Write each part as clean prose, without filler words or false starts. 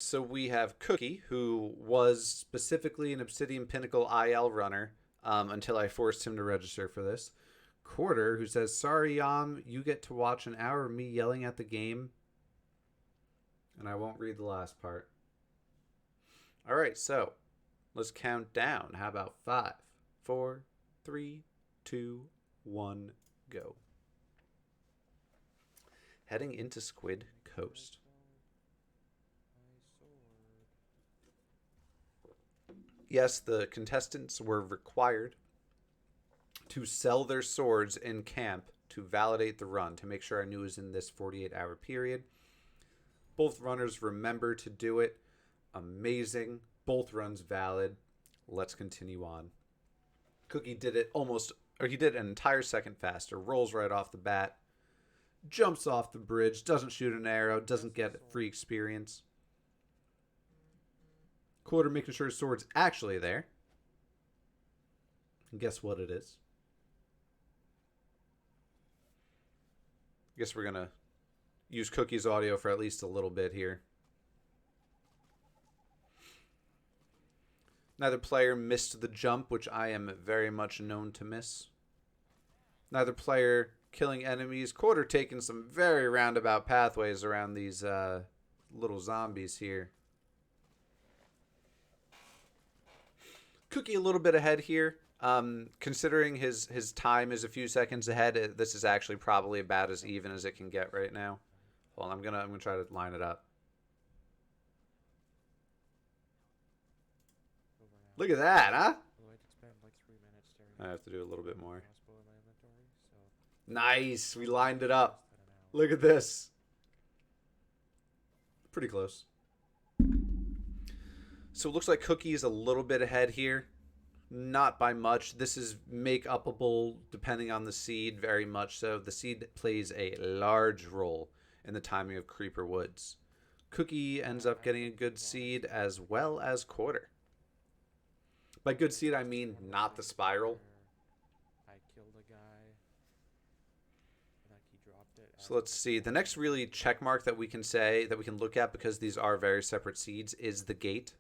So we have Cookie, who was specifically an Obsidian Pinnacle IL runner until I forced him to register for this. Quarter, who says, "Sorry, Yam, you get to watch an hour of me yelling at the game." And I won't read the last part. All right, so let's count down. How about 5, 4, 3, 2, 1, go. Heading into Squid Coast. Yes, the contestants were required to sell their swords in camp to validate the run, to make sure I knew it was in this 48-hour period. Both runners remember to do it. Amazing. Both runs valid. Let's continue on. Cookie did it he did an entire second faster. Rolls right off the bat. Jumps off the bridge. Doesn't shoot an arrow. Doesn't get free experience. Quarter making sure his sword's actually there. And guess what it is? I guess we're going to use Cookie's audio for at least a little bit here. Neither player missed the jump, which I am very much known to miss. Neither player killing enemies. Quarter taking some very roundabout pathways around these little zombies here. Cookie a little bit ahead here. Considering his time is a few seconds ahead, this is actually probably about as even as it can get right now. Hold on, I'm gonna try to line it up. Look at that, huh? I have to do a little bit more. Nice, we lined it up. Look at this. Pretty close. So it looks like Cookie is a little bit ahead here. Not by much. This is make-upable depending on the seed, very much so. The seed plays a large role in the timing of Creeper Woods. Cookie ends up getting a good seed as well as Quarter. By good seed, I mean not the spiral. I killed a guy. Like he dropped it. So let's see. The next really check mark that we can say, that we can look at, because these are very separate seeds, is the gate.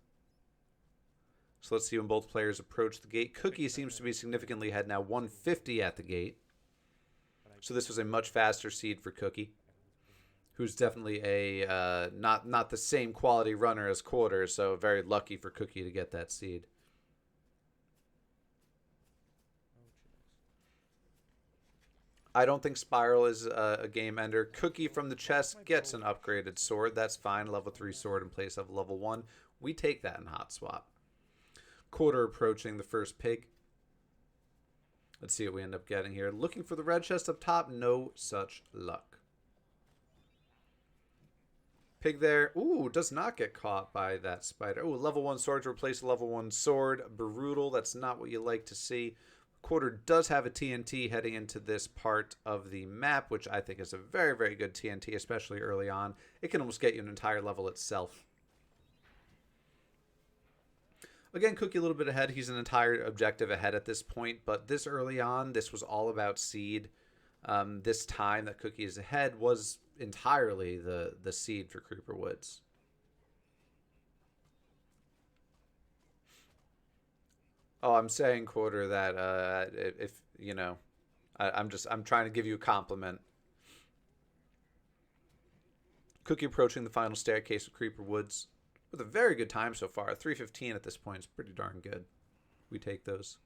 So let's see when both players approach the gate. Cookie seems to be significantly ahead now, 150 at the gate. So this was a much faster seed for Cookie, who's definitely a not the same quality runner as Quarter, so very lucky for Cookie to get that seed. I don't think Spiral is a game ender. Cookie from the chest gets an upgraded sword. That's fine. Level 3 sword in place of level 1. We take that in Hotswap. Quarter approaching the first pig. Let's see what we end up getting here. Looking for the red chest up top. No such luck. Pig there. Ooh, does not get caught by that spider. Ooh, level 1 sword to replace a level 1 sword. Brutal. That's not what you like to see. Quarter does have a TNT heading into this part of the map, which I think is a very, very good TNT, especially early on. It can almost get you an entire level itself. Again, Cookie a little bit ahead. He's an entire objective ahead at this point, but this early on, this was all about seed. This time that Cookie is ahead was entirely the seed for Creeper Woods. Oh, I'm saying, Quarter, that if you know, I'm trying to give you a compliment. Cookie approaching the final staircase of Creeper Woods with a very good time so far. 3:15 at this point is pretty darn good. We take those.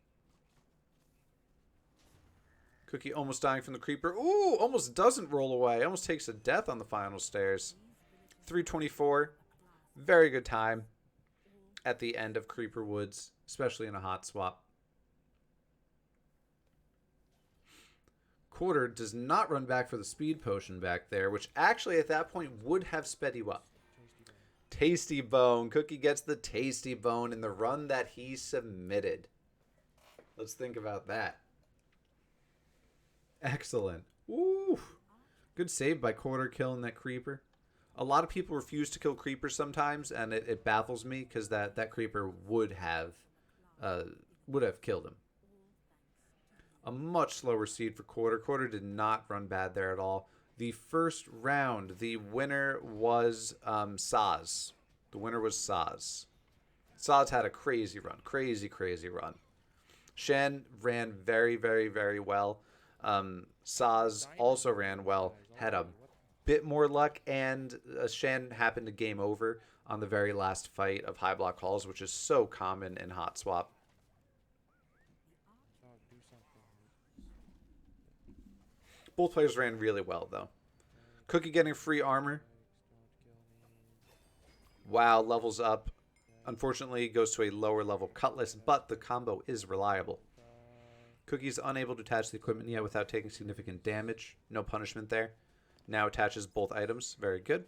Cookie almost dying from the creeper. Ooh, almost doesn't roll away. Almost takes a death on the final stairs. 3:24. Very good time at the end of Creeper Woods, especially in a hot swap. Quarter does not run back for the speed potion back there, which actually at that point would have sped you up. Tasty Bone. Cookie gets the Tasty Bone in the run that he submitted. Let's think about that. Excellent. Ooh. Good save by Quarter killing that creeper. A lot of people refuse to kill creepers sometimes, and it baffles me because that creeper would have killed him. A much slower seed for Quarter. Quarter did not run bad there at all. The first round, the winner was Saz. The winner was Saz. Saz had a crazy run. Crazy run. Shen ran very, very, very well. Saz also ran well. Had a bit more luck, and Shen happened to game over on the very last fight of high block halls, which is so common in Hotswap. Both players ran really well, though. Cookie getting free armor. Wow, levels up. Unfortunately, goes to a lower level Cutlass, but the combo is reliable. Cookie's unable to attach the equipment yet without taking significant damage. No punishment there. Now attaches both items. Very good.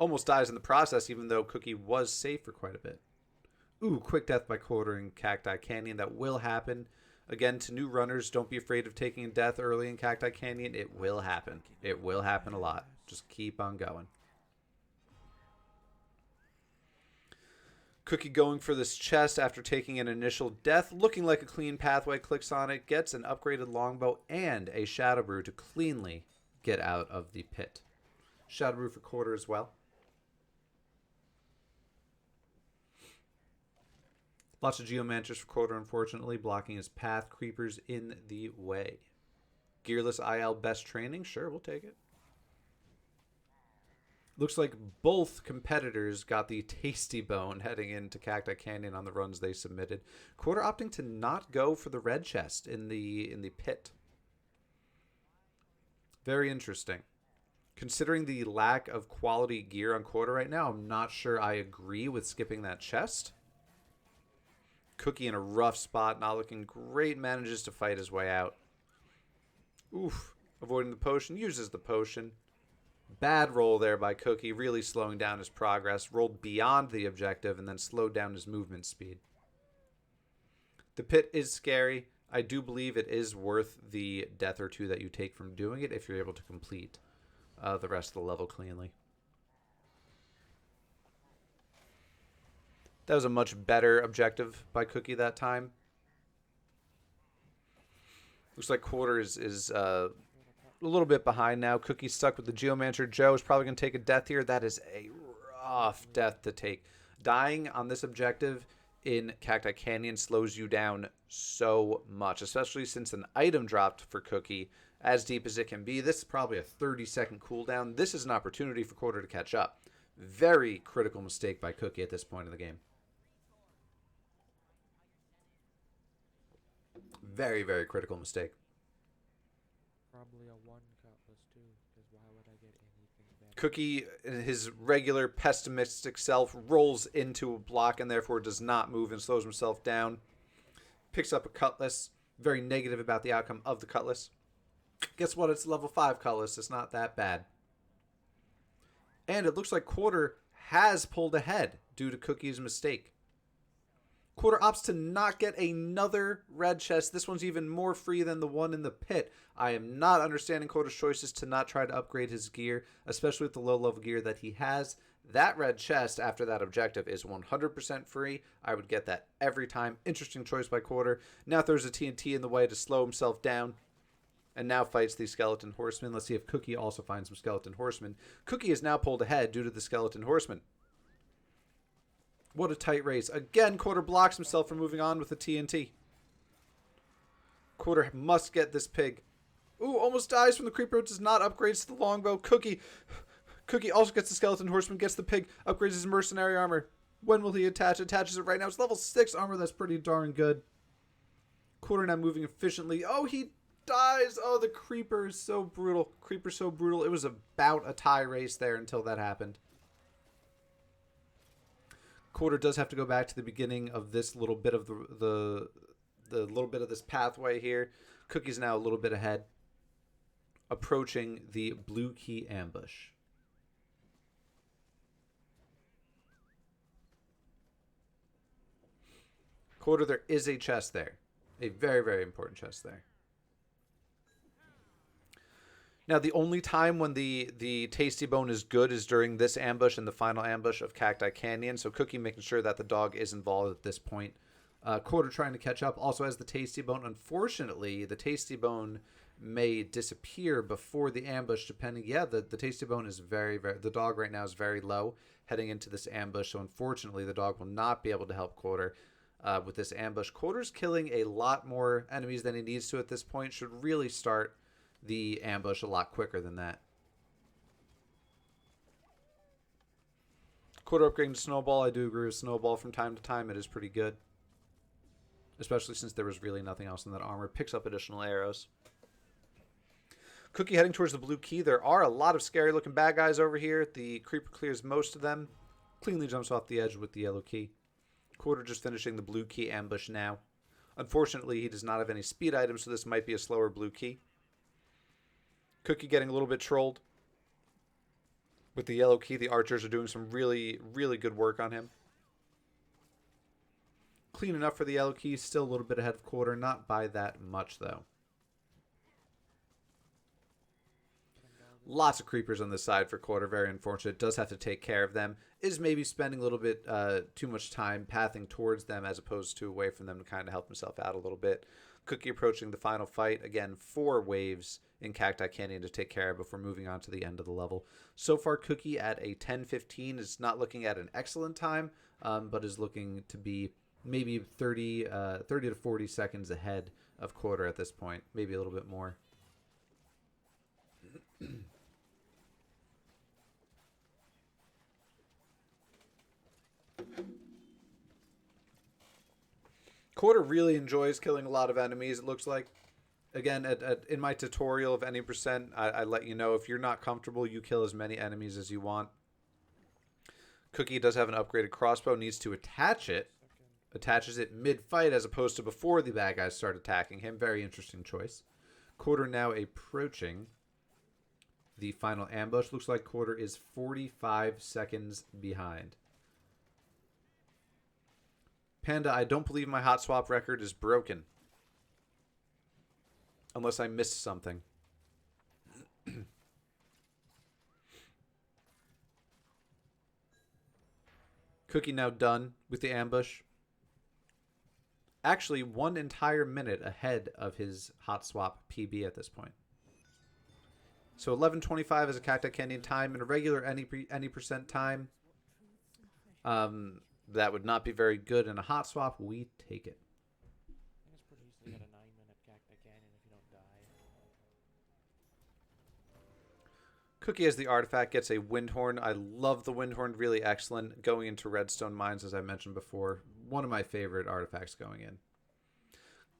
Almost dies in the process, even though Cookie was safe for quite a bit. Ooh, quick death by Quarter in Cacti Canyon. That will happen. Again, to new runners, don't be afraid of taking a death early in Cacti Canyon. It will happen. It will happen a lot. Just keep on going. Cookie going for this chest after taking an initial death, looking like a clean pathway, clicks on it, gets an upgraded longbow and a Shadow Brew to cleanly get out of the pit. Shadow Brew for Quarter as well. Lots of Geomancers for Quarter, unfortunately, blocking his path. Creepers in the way. Gearless IL best training? Sure, we'll take it. Looks like both competitors got the tasty bone heading into Cacti Canyon on the runs they submitted. Quarter opting to not go for the red chest in the pit. Very interesting. Considering the lack of quality gear on Quarter right now, I'm not sure I agree with skipping that chest. Cookie in a rough spot, not looking great, manages to fight his way out. Oof. Avoiding the potion, uses the potion. Bad roll there by Cookie, really slowing down his progress. Rolled beyond the objective and then slowed down his movement speed. The pit is scary. I do believe it is worth the death or two that you take from doing it if you're able to complete the rest of the level cleanly. That was a much better objective by Cookie that time. Looks like Quarter is a little bit behind now. Cookie's stuck with the Geomancer. Joe is probably going to take a death here. That is a rough death to take. Dying on this objective in Cacti Canyon slows you down so much, especially since an item dropped for Cookie as deep as it can be. This is probably a 30-second cooldown. This is an opportunity for Quarter to catch up. Very critical mistake by Cookie at this point in the game. Very, very critical mistake. Probably a one Cutlass too, because why would I get anything better? Cookie, in his regular pessimistic self, rolls into a block and therefore does not move and slows himself down. Picks up a Cutlass. Very negative about the outcome of the Cutlass. Guess what? It's level 5 Cutlass. It's not that bad. And it looks like Quarter has pulled ahead due to Cookie's mistake. Quarter opts to not get another red chest. This one's even more free than the one in the pit. I am not understanding Quarter's choices to not try to upgrade his gear, especially with the low-level gear that he has. That red chest after that objective is 100% free. I would get that every time. Interesting choice by Quarter. Now throws a TNT in the way to slow himself down. And now fights the Skeleton Horseman. Let's see if Cookie also finds some Skeleton Horsemen. Cookie is now pulled ahead due to the Skeleton Horseman. What a tight race. Again, Quarter blocks himself from moving on with the TNT. Quarter must get this pig. Ooh, almost dies from the creeper. Does not upgrades to the longbow. Cookie also gets the Skeleton Horseman, gets the pig, upgrades his mercenary armor. When will he attach? Attaches it right now. It's level 6 armor. That's pretty darn good. Quarter now moving efficiently. Oh, he dies. Oh, the creeper is so brutal. Creeper so brutal. It was about a tie race there until that happened. Quarter does have to go back to the beginning of this little bit of the little bit of this pathway here. Cookie's now a little bit ahead, approaching the blue key ambush. Quarter, there is a chest there, a very, very important chest there. Now, the only time when the Tasty Bone is good is during this ambush and the final ambush of Cacti Canyon. So Cookie making sure that the dog is involved at this point. Quarter trying to catch up. Also has the Tasty Bone. Unfortunately, the Tasty Bone may disappear before the ambush, depending. Yeah, the tasty bone is very. The dog right now is very low heading into this ambush, so unfortunately, the dog will not be able to help Quarter with this ambush. Quarter's killing a lot more enemies than he needs to at this point. Should really start the ambush a lot quicker than that. Quarter upgrading to Snowball. I do agree with Snowball from time to time. It is pretty good, especially since there was really nothing else in that armor. Picks up additional arrows. Cookie heading towards the blue key. There are a lot of scary looking bad guys over here. The creeper clears most of them. Cleanly jumps off the edge with the yellow key. Quarter just finishing the blue key ambush now. Unfortunately, he does not have any speed items, so this might be a slower blue key. Cookie getting a little bit trolled. With the yellow key, the archers are doing some really good work on him. Clean enough for the yellow key. Still a little bit ahead of Quarter. Not by that much, though. Lots of creepers on this side for Quarter. Very unfortunate. Does have to take care of them. Is maybe spending a little bit too much time pathing towards them as opposed to away from them to kind of help himself out a little bit. Cookie approaching the final fight. Again, 4 waves in Cacti Canyon to take care of before moving on to the end of the level. So far, Cookie at a 10-15 is not looking at an excellent time, but is looking to be maybe 30 to 40 seconds ahead of Quarter at this point. Maybe a little bit more. Quarter really enjoys killing a lot of enemies, it looks like. Again, in my tutorial of any percent, I let you know if you're not comfortable, you kill as many enemies as you want. Cookie does have an upgraded crossbow, needs to attach it. Attaches it mid-fight as opposed to before the bad guys start attacking him. Very interesting choice. Quarter now approaching the final ambush. Looks like Quarter is 45 seconds behind. Panda, I don't believe my Hotswap record is broken. Unless I missed something. Cookie now done with the ambush. Actually, 1 entire minute ahead of his Hotswap PB at this point. So 11:25 is a Cacti Canyon time. In a regular any percent time, that would not be very good. In a Hotswap, we take it. I think it's pretty easily at a 9-minute Cacti Canyon if you don't die. Cookie as the artifact gets a Windhorn. I love the Windhorn. Really excellent. Going into Redstone Mines, as I mentioned before. One of my favorite artifacts going in.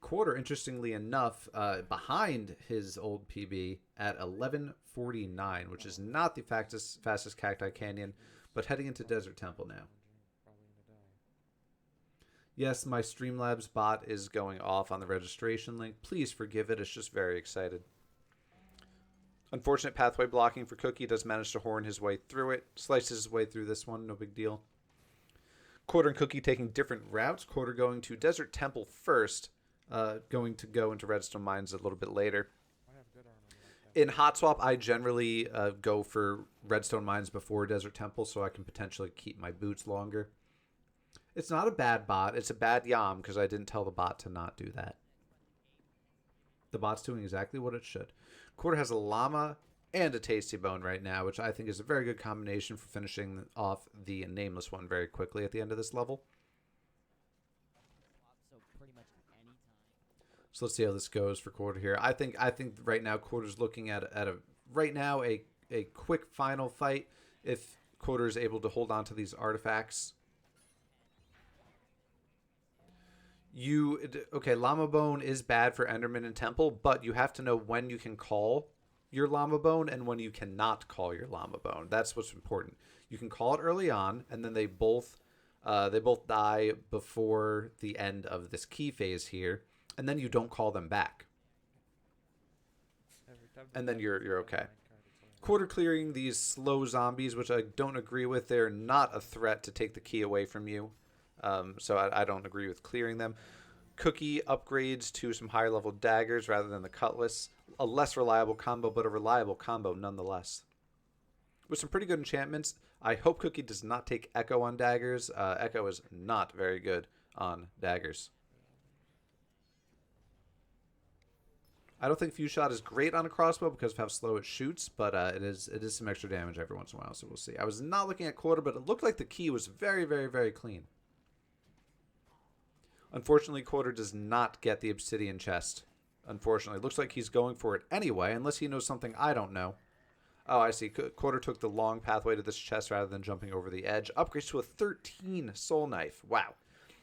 Quarter, interestingly enough, behind his old PB at 11:49, which is not the fastest Cacti Canyon, but heading into Desert Temple now. Yes, my Streamlabs bot is going off on the registration link. Please forgive it. It's just very excited. Unfortunate pathway blocking for Cookie. Does manage to horn his way through it. Slices his way through this one. No big deal. Quarter and Cookie taking different routes. Quarter going to Desert Temple first. Going to go into Redstone Mines a little bit later. In Hotswap, I generally go for Redstone Mines before Desert Temple so I can potentially keep my boots longer. It's not a bad bot. It's a bad Yam because I didn't tell the bot to not do that. The bot's doing exactly what it should. Quarter has a llama and a tasty bone right now, which I think is a very good combination for finishing off the nameless one very quickly at the end of this level. So let's see how this goes for Quarter here. I think right now Quarter's looking at a quick final fight if Quarter is able to hold on to these artifacts. Okay, Llama Bone is bad for Enderman and Temple, but you have to know when you can call your Llama Bone and when you cannot call your Llama Bone. That's what's important. You can call it early on, and then they both die before the end of this key phase here, and then you don't call them back. And then you're okay. Quarter clearing these slow zombies, which I don't agree with. They're not a threat to take the key away from you. So I don't agree with clearing them. Cookie upgrades to some higher level daggers rather than the cutlass. A less reliable combo, but a reliable combo nonetheless. With some pretty good enchantments. I hope Cookie does not take Echo on daggers. Echo is not very good on daggers. I don't think Fuse Shot is great on a crossbow because of how slow it shoots, but it is some extra damage every once in a while, so we'll see. I was not looking at quarter, but it looked like the key was very, very, very clean. Unfortunately, quarter does not get the obsidian chest. Unfortunately, it looks like he's going for it anyway, unless he knows something I don't know. Oh, I see. Quarter took the long pathway to this chest rather than jumping over the edge. Upgrades to a 13 soul knife. Wow.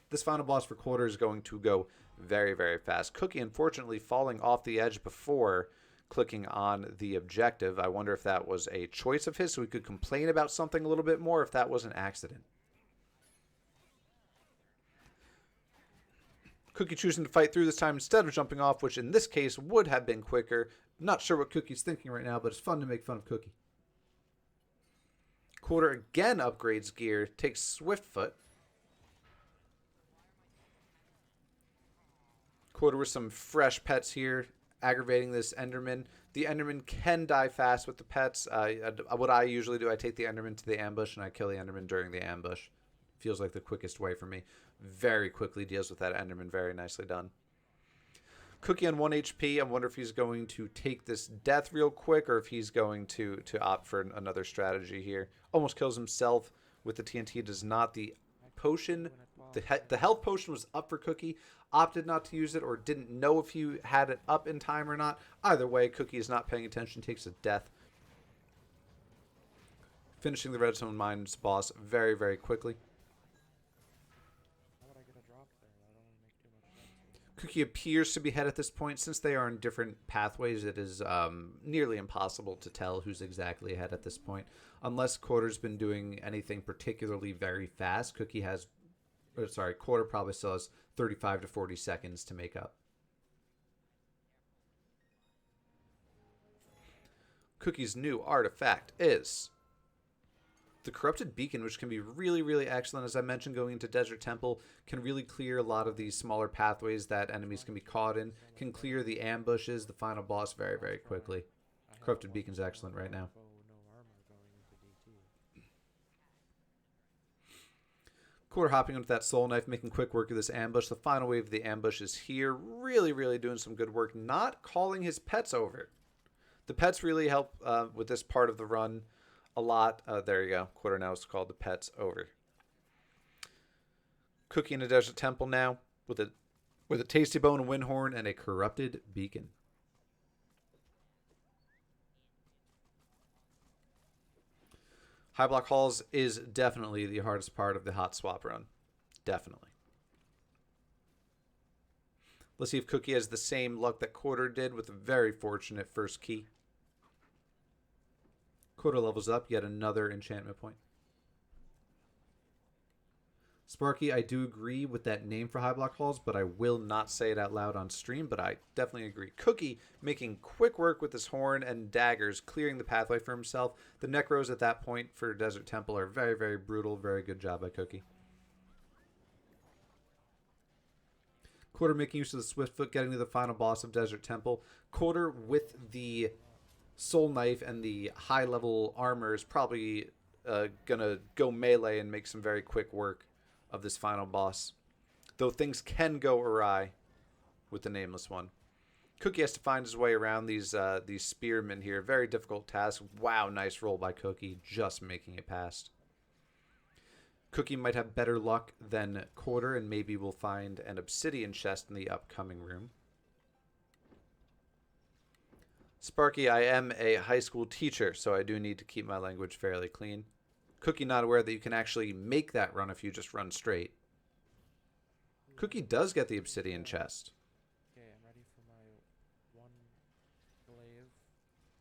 This final boss for quarter is going to go very, very fast. Cookie, unfortunately, falling off the edge before clicking on the objective. I wonder if that was a choice of his so we could complain about something a little bit more, if that was an accident. Cookie choosing to fight through this time instead of jumping off, which in this case would have been quicker. Not sure what Cookie's thinking right now, but it's fun to make fun of Cookie. Quarter again upgrades gear, takes Swiftfoot. Quarter with some fresh pets here, aggravating this Enderman. The Enderman can die fast with the pets. What I usually do, I take the Enderman to the ambush, and I kill the Enderman during the ambush. Feels like the quickest way for me. Very quickly deals with that Enderman. Very nicely done. Cookie on 1 HP. I wonder if he's going to take this death real quick or if he's going to opt for another strategy here. Almost kills himself with the TNT. Does not. The potion, the health potion was up for Cookie. Opted not to use it or didn't know if he had it up in time or not. Either way, Cookie is not paying attention. Takes a death. Finishing the redstone mines boss very, very quickly. Cookie appears to be head at this point. Since they are in different pathways, it is nearly impossible to tell who's exactly ahead at this point. Unless Quarter's been doing anything particularly very fast, Quarter probably still has 35 to 40 seconds to make up. Cookie's new artifact is the Corrupted Beacon, which can be really, really excellent. As I mentioned, going into Desert Temple can really clear a lot of these smaller pathways that enemies can be caught in, can clear the ambushes, the final boss very, very quickly. Corrupted Beacon's excellent right now. Quarter hopping into that soul knife, making quick work of this ambush. The final wave of the ambush is here. Really, really doing some good work. Not calling his pets over. The pets really help with this part of the run a lot. There you go. Quarter now is called the pets over. Cookie in a Desert Temple now with a tasty bone, a wind horn, and a corrupted beacon. High block halls is definitely the hardest part of the Hotswap run. Definitely. Let's see if Cookie has the same luck that Quarter did with a very fortunate first key. Quarter levels up, yet another enchantment point. Sparky, I do agree with that name for high block halls, but I will not say it out loud on stream, but I definitely agree. Cookie making quick work with his horn and daggers, clearing the pathway for himself. The necros at that point for Desert Temple are very, very brutal. Very good job by Cookie. Quarter making use of the Swiftfoot, getting to the final boss of Desert Temple. Quarter with the soul knife and the high level armor is probably gonna go melee and make some very quick work of this final boss, though things can go awry with the nameless one. Cookie has to find his way around these spearmen here. Very difficult task. Wow, nice roll by Cookie, just making it past. Cookie might have better luck than Quarter, and maybe we'll find an obsidian chest in the upcoming room. Sparky, I am a high school teacher, so I do need to keep my language fairly clean. Cookie not aware that you can actually make that run if you just run straight. Cookie does get the obsidian chest. Okay, I'm ready for my one glaive.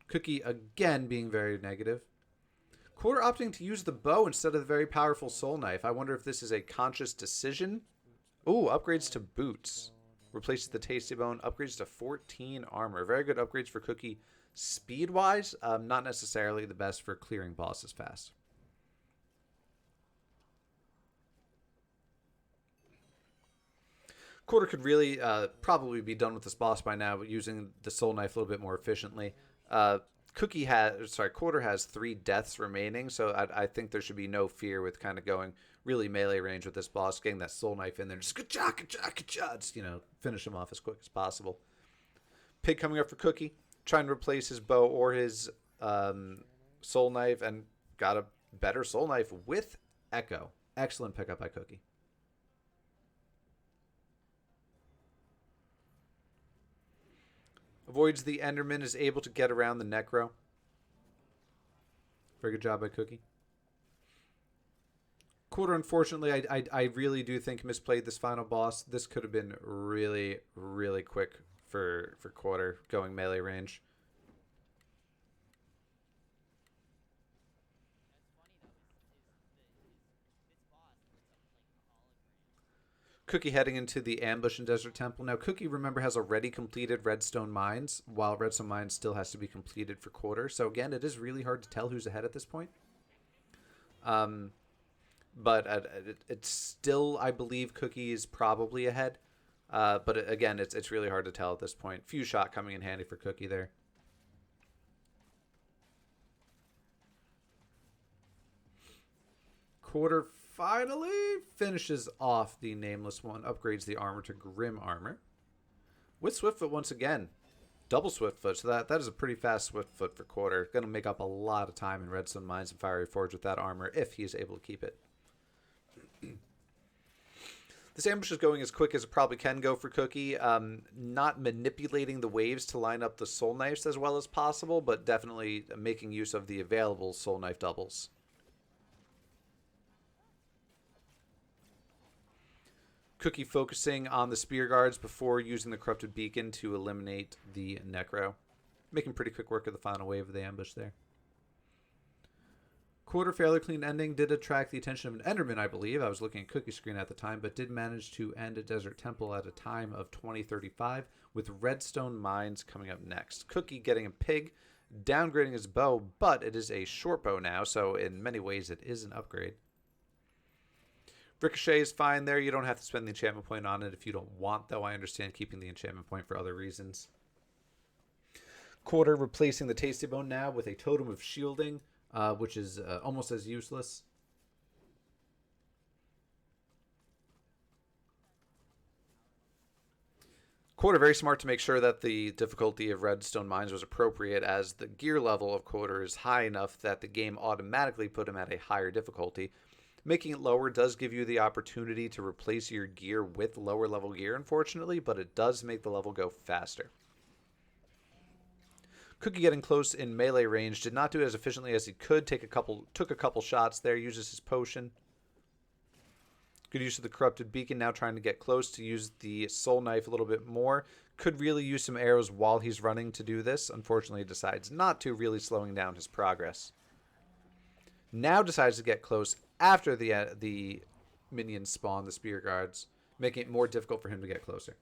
Cookie again being very negative. Quarter opting to use the bow instead of the very powerful soul knife. I wonder if this is a conscious decision. Ooh, upgrades to boots. Replaces the tasty bone. Upgrades to 14 armor. Very good upgrades for Cookie. Speed-wise, not necessarily the best for clearing bosses fast. Quarter could really probably be done with this boss by now, using the soul knife a little bit more efficiently. Quarter has 3 deaths remaining, so I think there should be no fear with kind of going really melee range with this boss, getting that soul knife in there, just finish him off as quick as possible. Pig coming up for Cookie, trying to replace his bow or his soul knife, and got a better soul knife with Echo. Excellent pickup by Cookie. Avoids the Enderman, is able to get around the Necro. Very good job by Cookie. Quarter, unfortunately, I really do think misplayed this final boss. This could have been really, really quick for Quarter going melee range. Cookie heading into the ambush in Desert Temple. Now, Cookie, remember, has already completed Redstone Mines, while Redstone Mines still has to be completed for Quarter. So, again, it is really hard to tell who's ahead at this point. But it's still, I believe, Cookie is probably ahead. But again, it's really hard to tell at this point. Few shot coming in handy for Cookie there. Quarter finally finishes off the Nameless one, upgrades the armor to Grim Armor. With Swiftfoot once again. Double Swiftfoot, so that is a pretty fast Swiftfoot for Quarter. Going to make up a lot of time in Redstone Mines and Fiery Forge with that armor if he is able to keep it. This ambush is going as quick as it probably can go for Cookie. Not manipulating the waves to line up the soul knives as well as possible, but definitely making use of the available soul knife doubles. Cookie focusing on the spear guards before using the corrupted beacon to eliminate the Necro. Making pretty quick work of the final wave of the ambush there. Quarter fairly clean ending. Did attract the attention of an Enderman, I believe. I was looking at Cookie screen at the time, but did manage to end a Desert Temple at a time of 20:35, with Redstone Mines coming up next. Cookie getting a pig, downgrading his bow, but it is a short bow now, so in many ways it is an upgrade. Ricochet is fine there. You don't have to spend the enchantment point on it if you don't want, though. I understand keeping the enchantment point for other reasons. Quarter replacing the Tasty Bone now with a Totem of Shielding, which is almost as useless. Quarter very smart to make sure that the difficulty of Redstone Mines was appropriate, as the gear level of Quarter is high enough that the game automatically put him at a higher difficulty. Making it lower does give you the opportunity to replace your gear with lower level gear, unfortunately, but it does make the level go faster. Cookie getting close in melee range, did not do it as efficiently as he could. Took a couple shots there, uses his potion. Good use of the corrupted beacon, now trying to get close to use the soul knife a little bit more. Could really use some arrows while he's running to do this. Unfortunately, decides not to, really slowing down his progress. Now decides to get close after the minions spawn, the spear guards, making it more difficult for him to get closer.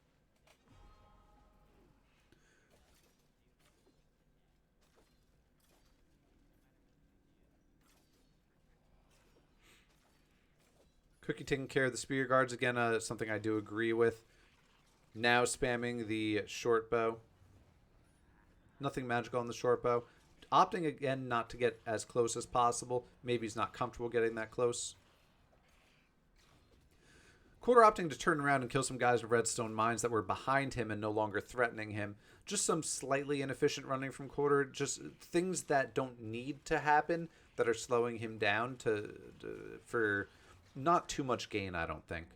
Cookie taking care of the spear guards again, something I do agree with. Now spamming the short bow. Nothing magical on the short bow. Opting again not to get as close as possible. Maybe he's not comfortable getting that close. Quarter opting to turn around and kill some guys with Redstone Mines that were behind him and no longer threatening him. Just some slightly inefficient running from Quarter. Just things that don't need to happen that are slowing him down for not too much gain, I don't think.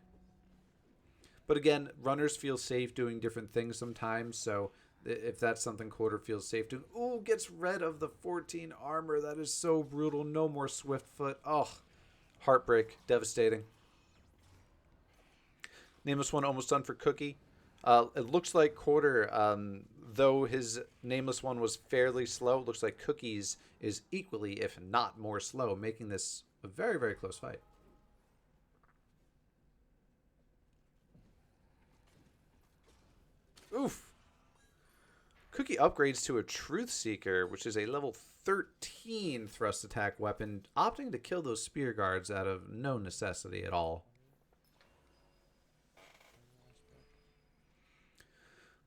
But again, runners feel safe doing different things sometimes, so if that's something Quarter feels safe doing. Ooh, gets rid of the 14 armor. That is so brutal. No more Swiftfoot. Oh, heartbreak. Devastating. Nameless one almost done for Cookie. It looks like Quarter, though his Nameless one was fairly slow, it looks like Cookie's is equally, if not more slow, making this a very, very close fight. Oof. Cookie upgrades to a Truth Seeker, which is a level 13 thrust attack weapon, opting to kill those spear guards out of no necessity at all.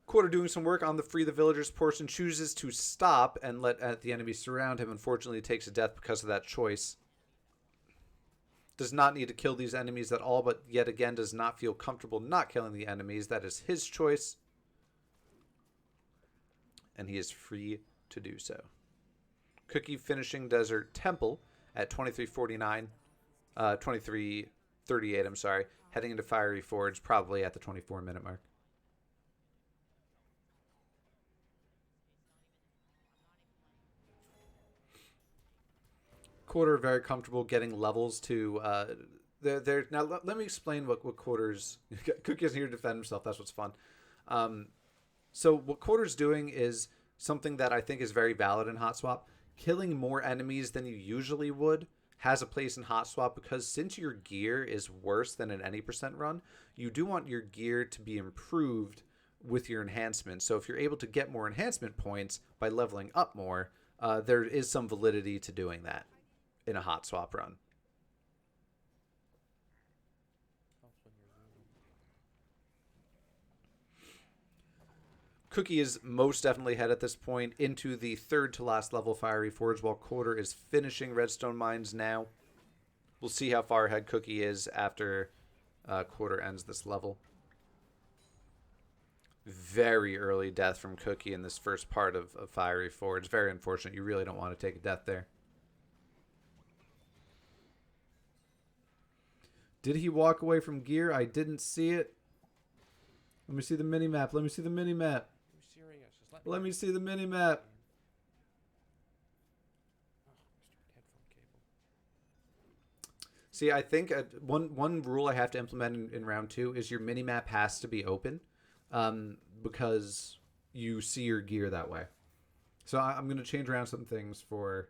Quarter doing some work on the Free the Villagers portion, chooses to stop and let the enemy surround him. Unfortunately, takes a death because of that choice. Does not need to kill these enemies at all, but yet again does not feel comfortable not killing the enemies. That is his choice. and he is free to do so. Cookie finishing Desert Temple at 23:49, 23:38. I'm sorry, heading into Fiery Forge probably at the 24-minute mark. Quarter very comfortable getting levels to they're now let me explain what quarters Cookie isn't here to defend himself. That's what's fun. So what quarter's doing is something that I think is very valid in Hotswap. Killing more enemies than you usually would has a place in Hotswap because since your gear is worse than an any percent run, you do want your gear to be improved with your enhancements. So if you're able to get more enhancement points by leveling up more, there is some validity to doing that in a Hotswap run. Cookie is most definitely ahead at this point into the third to last level Fiery Forge, while Quarter is finishing Redstone Mines now. We'll see how far ahead Cookie is after Quarter ends this level. Very early death from Cookie in this first part of Fiery Forge. Very unfortunate. You really don't want to take a death there. Did he walk away from gear? I didn't see it. Let me see the mini-map. Let me see the mini-map. Let me see the mini-map. See, I think one rule I have to implement in round 2 is your mini-map has to be open because you see your gear that way. So I'm going to change around some things for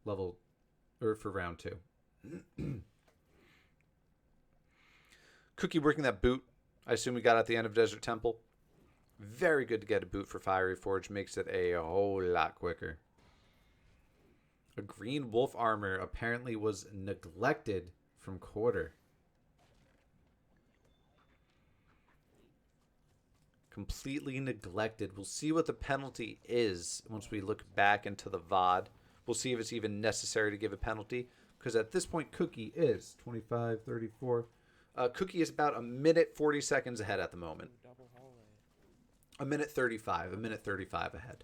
for round 2. Cookie working that boot. I assume we got at the end of Desert Temple. Very good to get a boot for Fiery Forge. Makes it a whole lot quicker. A green wolf armor apparently was neglected from Quarter. Completely neglected. We'll see what the penalty is once we look back into the VOD. We'll see if it's even necessary to give a penalty. Because at this point, Cookie is 25, 34. Cookie is about a minute 40 seconds ahead at the moment. A minute 35. A minute 35 ahead.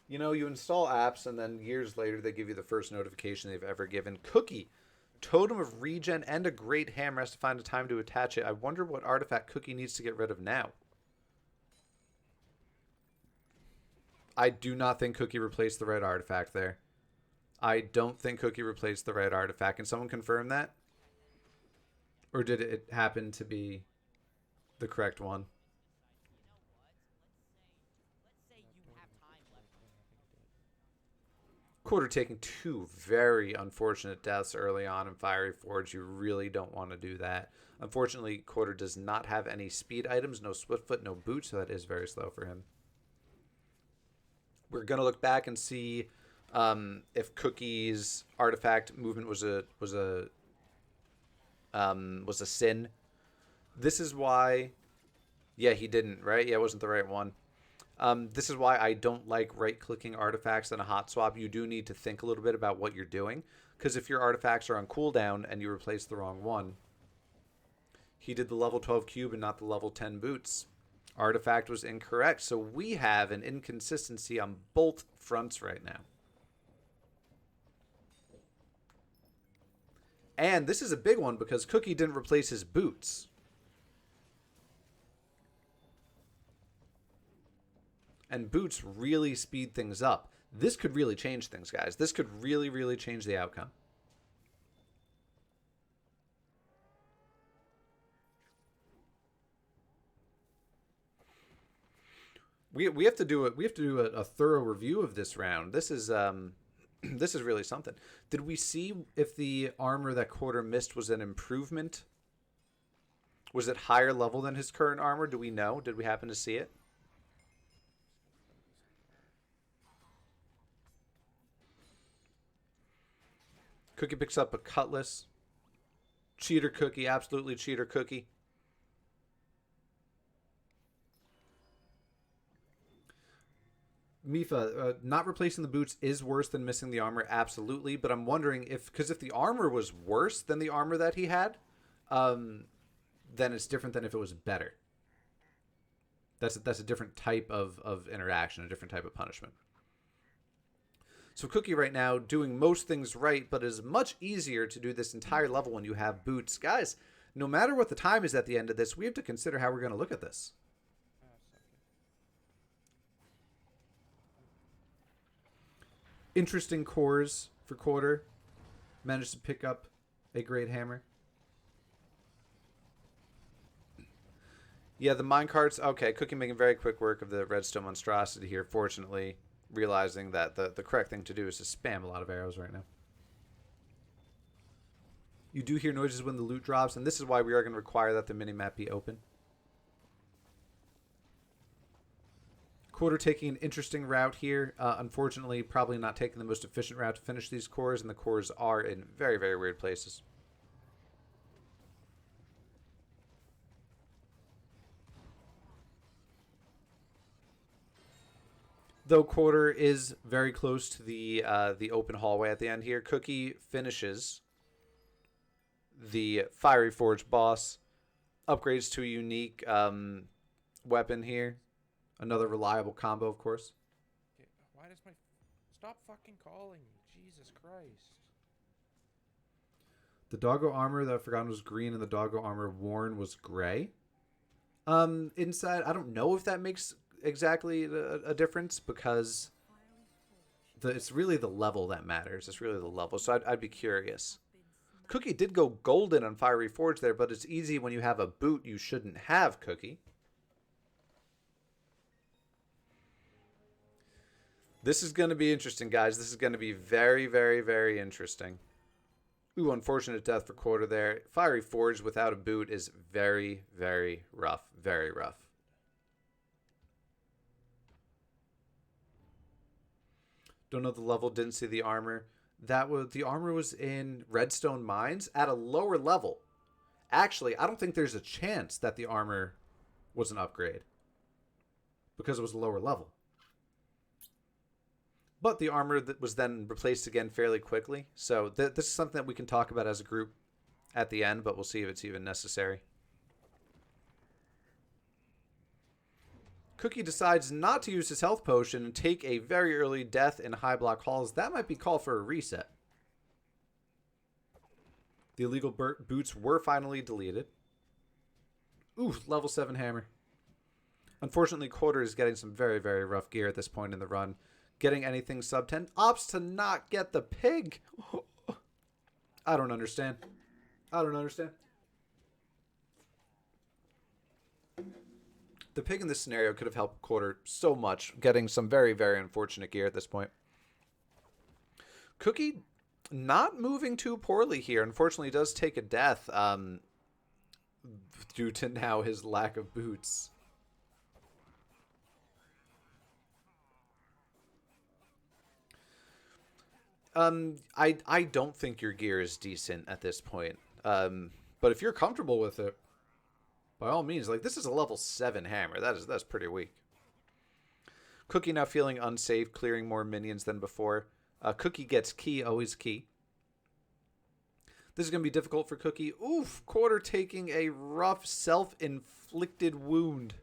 You know, you install apps and then years later they give you the first notification they've ever given. Cookie, Totem of Regen and a Great Hammer has to find a time to attach it. I wonder what artifact Cookie needs to get rid of now. I do not think Cookie replaced the right artifact there. I don't think Cookie replaced the right artifact. Can someone confirm that? Or did it happen to be the correct one? Quarter taking 2 very unfortunate deaths early on in Fiery Forge. You really don't want to do that. Unfortunately, Quarter does not have any speed items, no Swiftfoot, no boots, so that is very slow for him. We're going to look back and see if Cookie's artifact movement was a sin. This is why, yeah, he didn't, right? Yeah, it wasn't the right one. This is why I don't like right-clicking artifacts in a Hotswap. You do need to think a little bit about what you're doing, because if your artifacts are on cooldown and you replace the wrong one, he did the level 12 cube and not the level 10 boots. Artifact was incorrect, so we have an inconsistency on both fronts right now. And this is a big one because Cookie didn't replace his boots. And boots really speed things up. This could really change things, guys. This could really, really change the outcome. We have to do a thorough review of this round. This is this is really something. Did we see if the armor that Quarter missed was an improvement? Was it higher level than his current armor? Do we know? Did we happen to see it? Cookie picks up a cutlass. Cheater Cookie, absolutely cheater Cookie. Mifa, not replacing the boots is worse than missing the armor, absolutely. But I'm wondering if the armor was worse than the armor that he had, then it's different than if it was better. That's a different type of interaction, a different type of punishment. So Cookie right now doing most things right, but it's much easier to do this entire level when you have boots. Guys, no matter what the time is at the end of this, we have to consider how we're going to look at this. Interesting cores for Quarter. Managed to pick up a great hammer. Yeah, the minecarts. Okay, Cookie making very quick work of the redstone monstrosity here, fortunately realizing that the correct thing to do is to spam a lot of arrows right now. You do hear noises when the loot drops, and this is why we are going to require that the minimap be open. Quarter taking an interesting route here. Unfortunately, probably not taking the most efficient route to finish these cores, and the cores are in very, very weird places. Though Quarter is very close to the open hallway at the end here, Cookie finishes the Fiery Forge boss, upgrades to a unique weapon here. Another reliable combo, of course. Why does my... Stop fucking calling. Jesus Christ. The doggo armor that I forgot was green, and the doggo armor worn was gray. Inside, I don't know if that makes exactly a difference, because it's really the level that matters. It's really the level, so I'd be curious. Cookie did go golden on Fiery Forge there, but it's easy when you have a boot you shouldn't have, Cookie. This is going to be interesting, guys. This is going to be very, very, very interesting. Ooh, unfortunate death for Quarter there. Fiery Forge without a boot is very, very rough. Very rough. Don't know the level, didn't see the armor. The armor was in Redstone Mines at a lower level. Actually, I don't think there's a chance that the armor was an upgrade, because it was a lower level. But the armor that was then replaced again fairly quickly. So this is something that we can talk about as a group at the end, but we'll see if it's even necessary. Cookie decides not to use his health potion and take a very early death in high block halls. That might be called for a reset. The illegal boots were finally deleted. Ooh, level 7 hammer. Unfortunately, Quarter is getting some very, very rough gear at this point in the run. Getting anything sub 10. Opts to not get the pig. I don't understand. I don't understand. The pig in this scenario could have helped Quarter so much, getting some very, very unfortunate gear at this point. Cookie not moving too poorly here. Unfortunately, does take a death due to now his lack of boots. I don't think your gear is decent at this point. But if you're comfortable with it, by all means, like, this is a level 7 hammer. That's pretty weak. Cookie now feeling unsafe, clearing more minions than before. Cookie gets key, always key. This is going to be difficult for Cookie. Oof, Quarter taking a rough self-inflicted wound.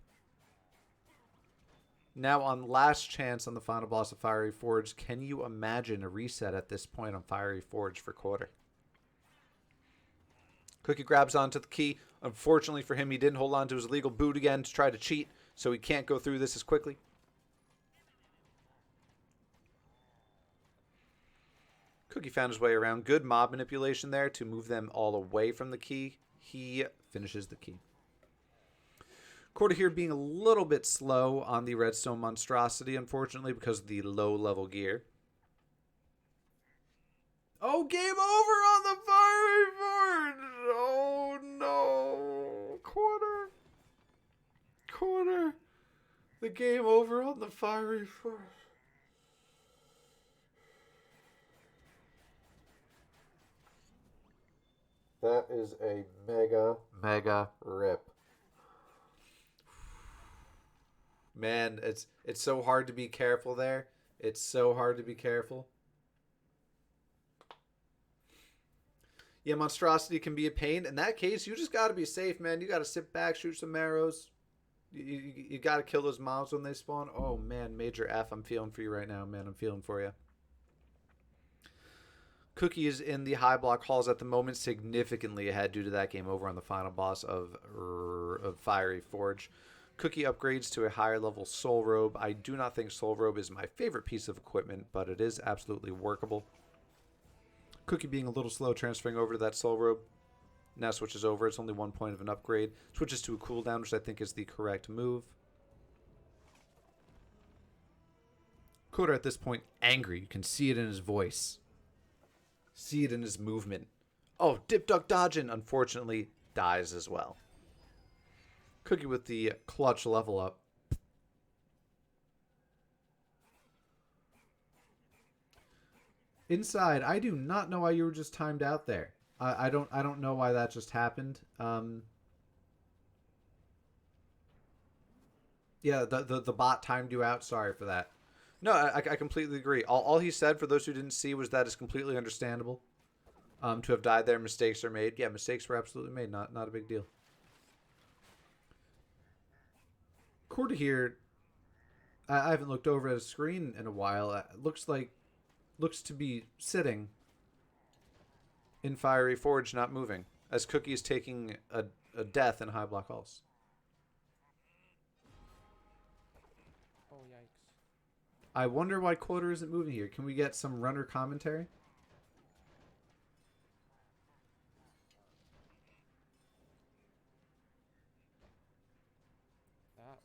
Now on last chance on the final boss of Fiery Forge. Can you imagine a reset at this point on Fiery Forge for Quarter? Cookie grabs onto the key. Unfortunately for him, he didn't hold on to his illegal boot again to try to cheat, so he can't go through this as quickly. Cookie found his way around. Good mob manipulation there to move them all away from the key. He finishes the key. Quarter here being a little bit slow on the redstone monstrosity, unfortunately, because of the low-level gear. Oh, game over on the Fiery Forge! Oh, no. Quarter. The game over on the Fiery Forge. That is a mega rip. Man, it's so hard to be careful there. It's so hard to be careful. Yeah, monstrosity can be a pain. In that case, you just got to be safe, man. You got to sit back, shoot some arrows. You got to kill those mobs when they spawn. Oh, man, major F. I'm feeling for you right now, man. I'm feeling for you. Cookie is in the high block halls at the moment, significantly ahead due to that game over on the final boss of Fiery Forge. Cookie upgrades to a higher level Soul Robe. I do not think Soul Robe is my favorite piece of equipment, but it is absolutely workable. Cookie being a little slow transferring over to that Soul Robe. Now switches over. It's only 1 point of an upgrade. Switches to a cooldown, which I think is the correct move. Coder at this point angry. You can see it in his voice. See it in his movement. Oh, dip, duck, dodging. Unfortunately, dies as well. Cookie with the clutch level up. Inside, I do not know why you were just timed out there. I don't know why that just happened. Yeah, the bot timed you out. Sorry for that. No, I completely agree. All he said, for those who didn't see, was that it's completely understandable. To have died there, mistakes are made. Yeah, mistakes were absolutely made. Not a big deal. Corda here, I haven't looked over at a screen in a while. Looks to be sitting in Fiery Forge, not moving, as Cookie is taking a death in high block halls. Oh, yikes. I wonder why Quarter isn't moving here. Can we get some runner commentary? That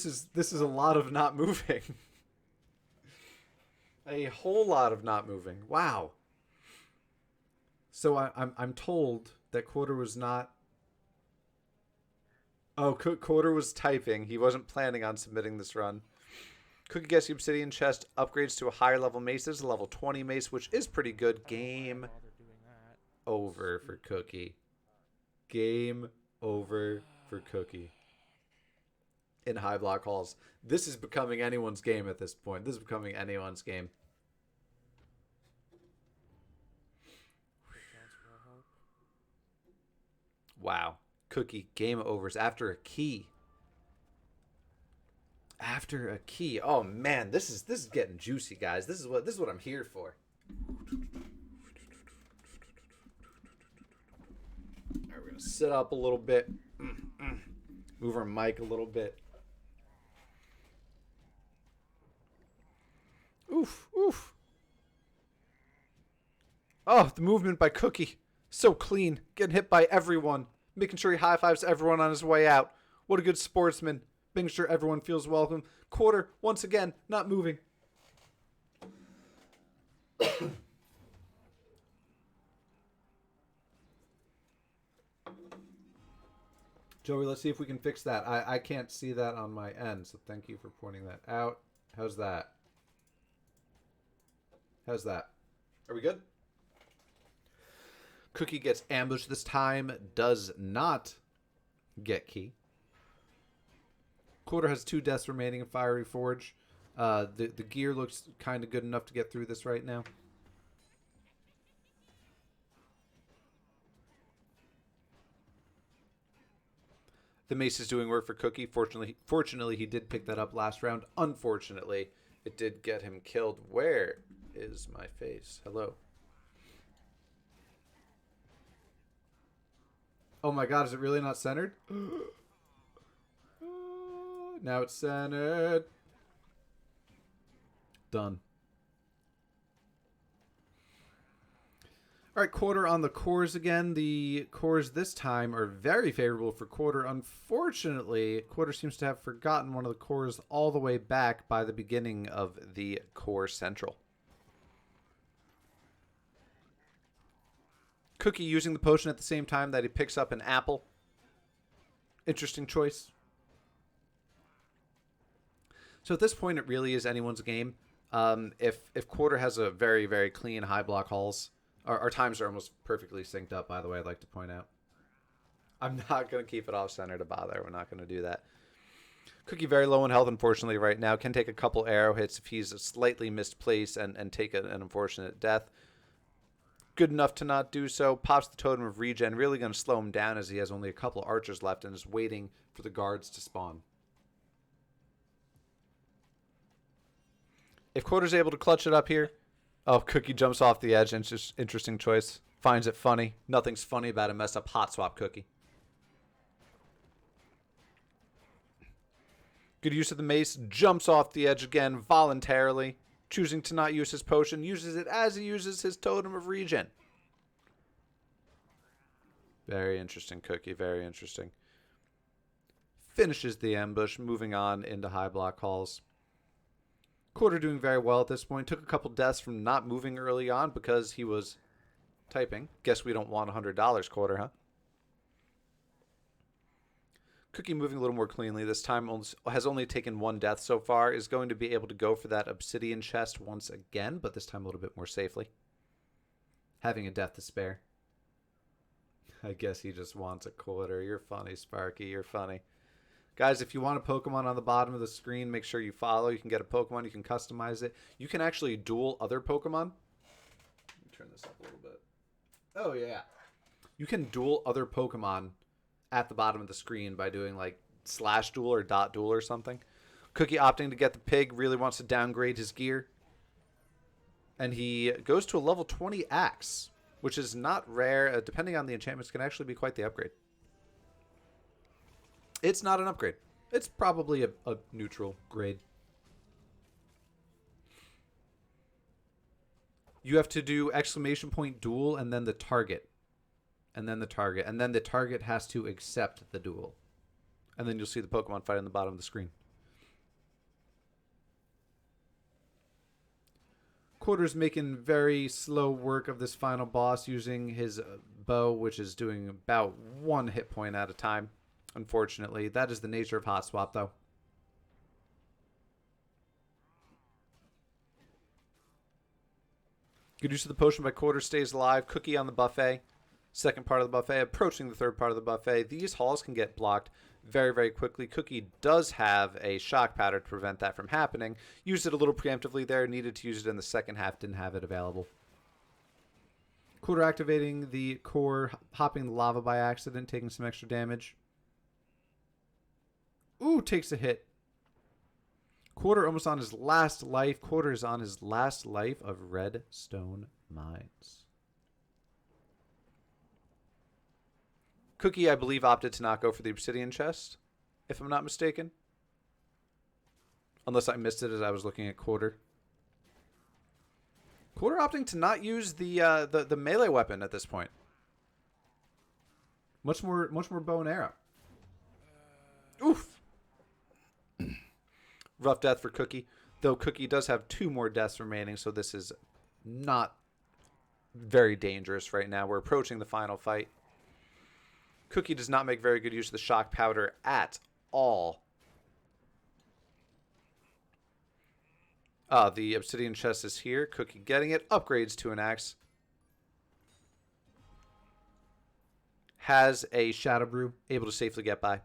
was... This is a lot of not moving. A whole lot of not moving. Wow. So I'm told that Quarter was not. Oh, Quarter was typing. He wasn't planning on submitting this run. Cookie gets the obsidian chest, upgrades to a higher level mace. This is a level 20 mace, which is pretty good. Game over for Cookie. Game over for Cookie. In high block halls. This is becoming anyone's game at this point. This is becoming anyone's game. Wow. Cookie game overs after a key. After a key. Oh man, this is getting juicy, guys. This is what I'm here for. Alright, we're gonna sit up a little bit. Move our mic a little bit. Oof, oof. Oh, the movement by Cookie. So clean. Getting hit by everyone. Making sure he high-fives everyone on his way out. What a good sportsman. Making sure everyone feels welcome. Quarter, once again, not moving. Joey, let's see if we can fix that. I can't see that on my end, so thank you for pointing that out. How's that? How's that? Are we good? Cookie gets ambushed this time. Does not get key. Quarter has 2 deaths remaining in Fiery Forge. The gear looks kind of good enough to get through this right now. The mace is doing work for Cookie. Fortunately, he did pick that up last round. Unfortunately, it did get him killed. Where is my face? Hello. Oh my god, is it really not centered? Now it's centered. Done. All right, Quarter on the cores again. The cores this time are very favorable for Quarter. Unfortunately, Quarter seems to have forgotten one of the cores all the way back by the beginning of the core central. Cookie using the potion at the same time that he picks up an apple. Interesting choice. So at this point, it really is anyone's game. If Quarter has a very, very clean high block halls, our times are almost perfectly synced up, by the way, I'd like to point out. I'm not going to keep it off-center to bother. We're not going to do that. Cookie very low in health, unfortunately, right now. Can take a couple arrow hits if he's a slightly misplaced and take an unfortunate death. Good enough to not do so. Pops the Totem of Regen. Really going to slow him down as he has only a couple archers left and is waiting for the guards to spawn. If Quarter's able to clutch it up here. Oh, Cookie jumps off the edge. Interesting choice. Finds it funny. Nothing's funny about a mess up Hotswap, Cookie. Good use of the mace. Jumps off the edge again voluntarily. Choosing to not use his potion. Uses it as he uses his Totem of Regen. Very interesting, Cookie. Very interesting. Finishes the ambush. Moving on into high block halls. Quarter doing very well at this point. Took a couple deaths from not moving early on because he was typing. Guess we don't want $100, Quarter, huh? Cookie moving a little more cleanly this time. Has only taken one death so far. Is going to be able to go for that obsidian chest once again, but this time a little bit more safely. Having a death to spare. I guess he just wants a Quarter. You're funny, Sparky. You're funny. Guys, if you want a Pokemon on the bottom of the screen, make sure you follow. You can get a Pokemon. You can customize it. You can actually duel other Pokemon. Let me turn this up a little bit. Oh, yeah. You can duel other Pokemon at the bottom of the screen by doing like /duel or .duel or something. Cookie opting to get the pig. Really wants to downgrade his gear. And he goes to a level 20 axe, which is not rare. Depending on the enchantments, can actually be quite the upgrade. It's not an upgrade. It's probably a neutral grade. You have to do !duel and then the target. And then the target. And then the target has to accept the duel. And then you'll see the Pokemon fight on the bottom of the screen. Quarter's making very slow work of this final boss using his bow, which is doing about 1 hit point at a time. Unfortunately, that is the nature of Hotswap, though. Good use of the potion by Quarter, stays alive. Cookie on the buffet. Second part of the buffet, approaching the third part of the buffet. These halls can get blocked very, very quickly. Cookie does have a shock powder to prevent that from happening. Used it a little preemptively there. Needed to use it in the second half. Didn't have it available. Quarter activating the core, hopping the lava by accident, taking some extra damage. Ooh, takes a hit. Quarter almost on his last life. Quarter is on his last life of Redstone Mines. Cookie, I believe, opted to not go for the obsidian chest, if I'm not mistaken. Unless I missed it as I was looking at Quarter. Quarter opting to not use the melee weapon at this point. Much more bow and arrow. Oof. Rough death for Cookie. Though Cookie does have 2 more deaths remaining, so this is not very dangerous right now. We're approaching the final fight. Cookie does not make very good use of the shock powder at all. The obsidian chest is here. Cookie getting it. Upgrades to an axe. Has a Shadow Brew. Able to safely get by.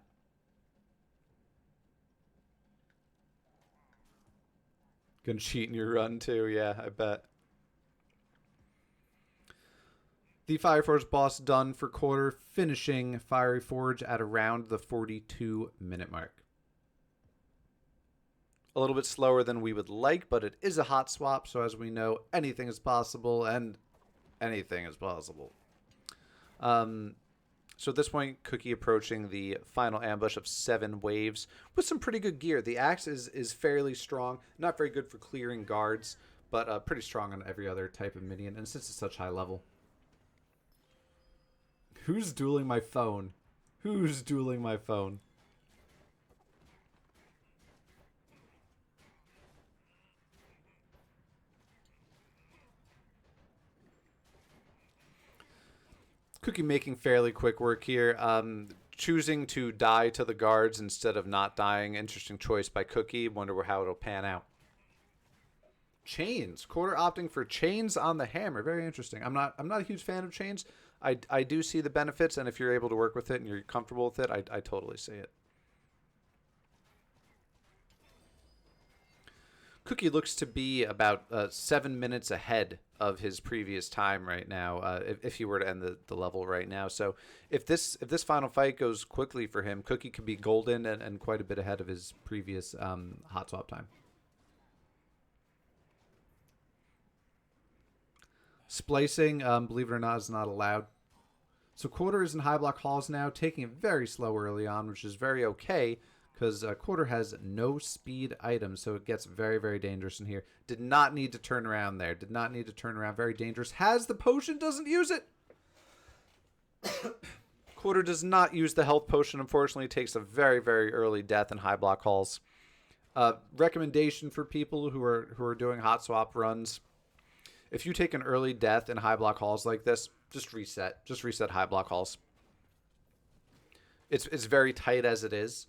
Gonna cheat in your run too, yeah, I bet. The Fire Forge boss done for Quarter, finishing Fiery Forge at around the 42-minute mark. A little bit slower than we would like, but it is a hot swap, so as we know, anything is possible, and anything is possible. So at this point, Cookie approaching the final ambush of 7 waves with some pretty good gear. The axe is fairly strong. Not very good for clearing guards, but pretty strong on every other type of minion. And since it's such high level. Who's dueling my phone? Who's dueling my phone? Cookie making fairly quick work here. Choosing to die to the guards instead of not dying. Interesting choice by Cookie. Wonder how it'll pan out. Chains. Quarter opting for chains on the hammer. Very interesting. I'm not a huge fan of chains. I do see the benefits, and if you're able to work with it and you're comfortable with it, I totally see it. Cookie looks to be about 7 minutes ahead of his previous time right now. If he were to end the level right now, so if this final fight goes quickly for him, Cookie could be golden and quite a bit ahead of his previous hot swap time. Splicing, believe it or not, is not allowed. So Quarter is in high block halls now, taking it very slow early on, which is very okay because Quarter has no speed items, so it gets very, very dangerous in here. Did not need to turn around there. Did not need to turn around. Very dangerous. Has the potion, doesn't use it. Quarter does not use the health potion. Unfortunately, takes a very, very early death in high block halls. Recommendation for people who are doing hot swap runs: if you take an early death in high block halls like this, just reset. Just reset high block halls. It's very tight as it is.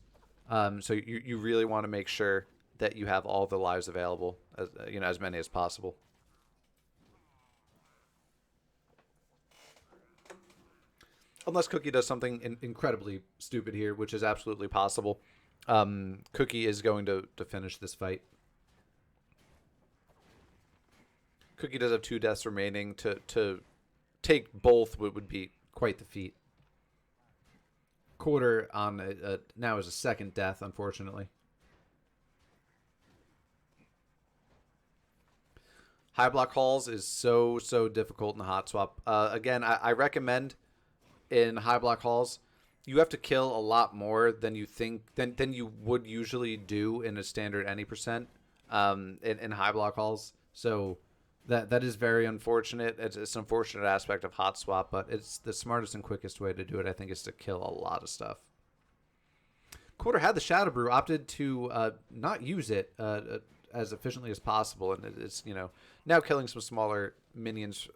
So you really want to make sure that you have all the lives available, as many as possible. Unless Cookie does something incredibly stupid here, which is absolutely possible. Cookie is going to finish this fight. Cookie does have 2 deaths remaining. To take both would be quite the feat. Quarter on now is a second death, unfortunately. High block halls is so difficult in the hot swap. Again, I recommend in high block halls you have to kill a lot more than you think than you would usually do in a standard any percent in high block halls. So that is very unfortunate. It's an unfortunate aspect of hot swap, but it's the smartest and quickest way to do it, I think, is to kill a lot of stuff. Quarter had the Shadow Brew, opted to not use it as efficiently as possible, and it's now killing some smaller minions.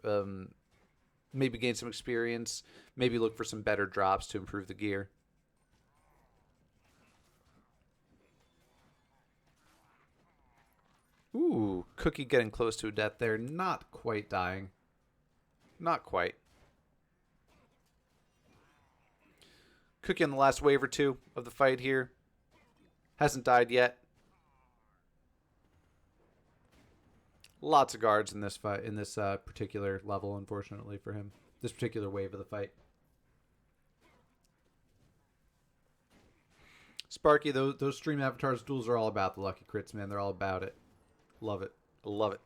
Maybe gain some experience. Maybe look for some better drops to improve the gear. Ooh, Cookie getting close to a death there. Not quite dying. Not quite. Cookie on the last wave or two of the fight here. Hasn't died yet. Lots of guards in this fight, in this particular level, unfortunately for him. This particular wave of the fight. Sparky, those stream avatars duels are all about the lucky crits, man. They're all about it. Love it. Love it.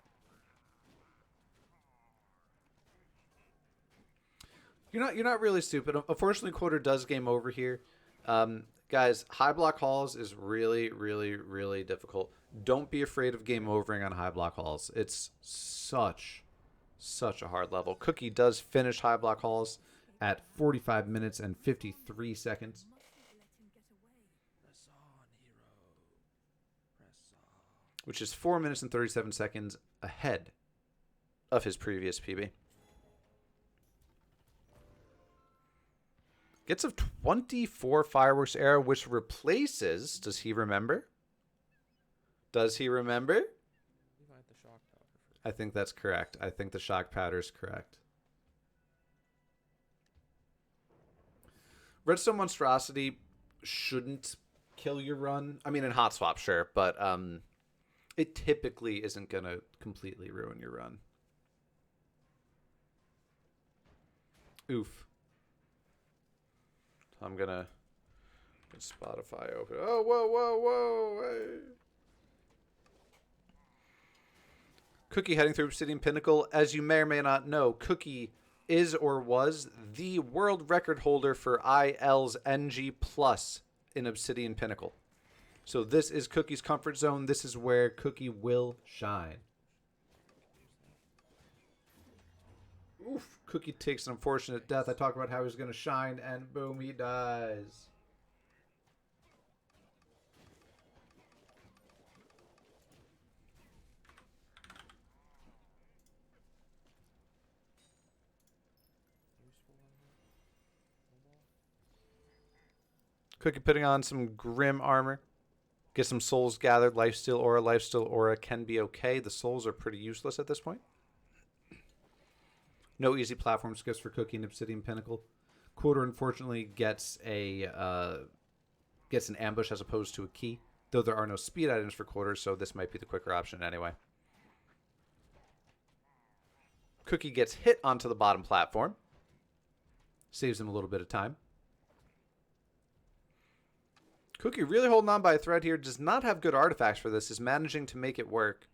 You're not really stupid. Unfortunately, Quarter does game over here. Guys, high block halls is really, really, really difficult. Don't be afraid of game overing on high block halls. It's such a hard level. Cookie does finish high block halls at 45 minutes and 53 seconds. Which is 4 minutes and 37 seconds ahead of his previous PB. Gets a 24 fireworks arrow, which replaces... Does he remember? Does he remember? I think that's correct. I think the shock powder is correct. Redstone Monstrosity shouldn't kill your run. I mean, in hot swap, sure, but it typically isn't going to completely ruin your run. Oof. I'm going to get Spotify open. Oh, whoa. Hey. Cookie heading through Obsidian Pinnacle. As you may or may not know, Cookie is or was the world record holder for IL's NG Plus in Obsidian Pinnacle. So this is Cookie's comfort zone. This is where Cookie will shine. Oof. Cookie takes an unfortunate death. I talk about how he's going to shine, and boom, he dies. Cookie putting on some Grim armor. Get some souls gathered. Lifesteal aura. Lifesteal aura can be okay. The souls are pretty useless at this point. No easy platform skips for Cookie and Obsidian Pinnacle. Quarter, unfortunately, gets an ambush as opposed to a key. Though there are no speed items for Quarter, so this might be the quicker option anyway. Cookie gets hit onto the bottom platform. Saves him a little bit of time. Cookie really holding on by a thread here. Does not have good artifacts for this. Is managing to make it work.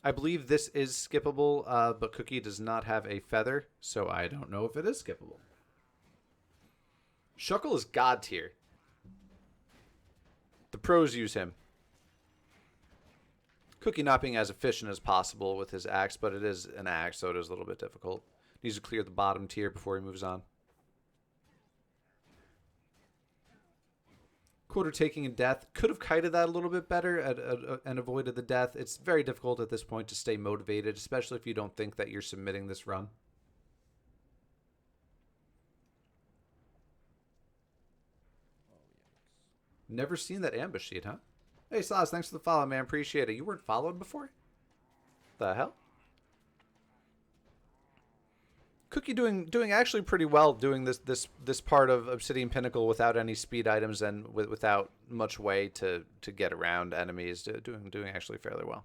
I believe this is skippable, but Cookie does not have a feather, so I don't know if it is skippable. Shuckle is god tier. The pros use him. Cookie not being as efficient as possible with his axe, but it is an axe, so it is a little bit difficult. Needs to clear the bottom tier before he moves on. Quarter taking a death. Could have kited that a little bit better and avoided the death. It's very difficult at this point to stay motivated, especially if you don't think that you're submitting this run. Never seen that ambush sheet, huh? Hey, Slas, thanks for the follow, man. Appreciate it. You weren't followed before? The hell? Cookie doing actually pretty well doing this part of Obsidian Pinnacle without any speed items and without much way to get around enemies. Doing actually fairly well.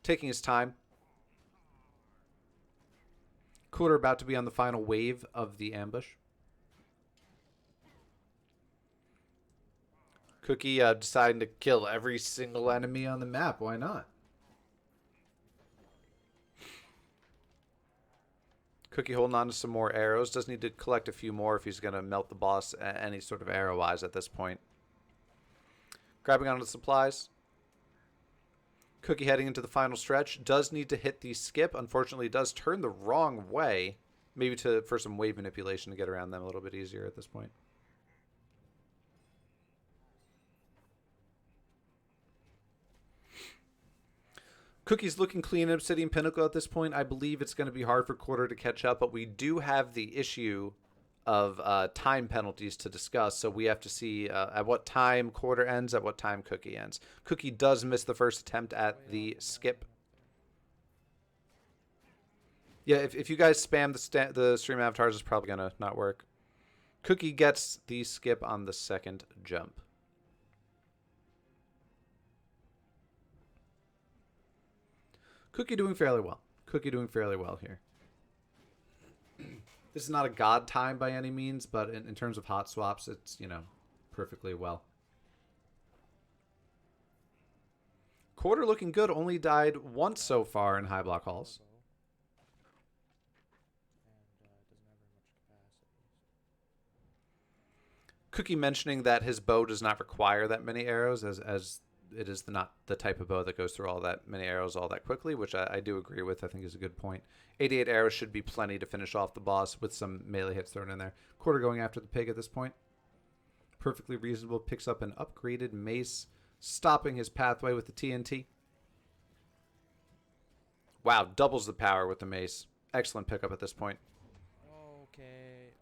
Taking his time. Quarter about to be on the final wave of the ambush. Cookie deciding to kill every single enemy on the map. Why not? Cookie holding on to some more arrows. Does need to collect a few more if he's going to melt the boss any sort of arrow-wise at this point. Grabbing onto the supplies. Cookie heading into the final stretch. Does need to hit the skip. Unfortunately, does turn the wrong way. Maybe for some wave manipulation to get around them a little bit easier at this point. Cookie's looking clean in Obsidian Pinnacle at this point. I believe it's going to be hard for Quarter to catch up, but we do have the issue of time penalties to discuss, so we have to see at what time Quarter ends, at what time Cookie ends. Cookie does miss the first attempt at the skip. Yeah, if you guys spam the stream avatars, it's probably going to not work. Cookie gets the skip on the second jump. Cookie doing fairly well. Cookie doing fairly well here. This is not a god time by any means, but in terms of hot swaps, it's, you know, perfectly well. Quarter looking good. Only died once so far in high block halls. Cookie mentioning that his bow does not require that many arrows, as it is not the type of bow that goes through all that many arrows all that quickly, which I do agree with. I think is a good point. 88 arrows should be plenty to finish off the boss with some melee hits thrown in there. Quarter going after the pig at this point. Perfectly reasonable. Picks up an upgraded mace, stopping his pathway with the TNT. Wow, doubles the power with the mace. Excellent pickup at this point.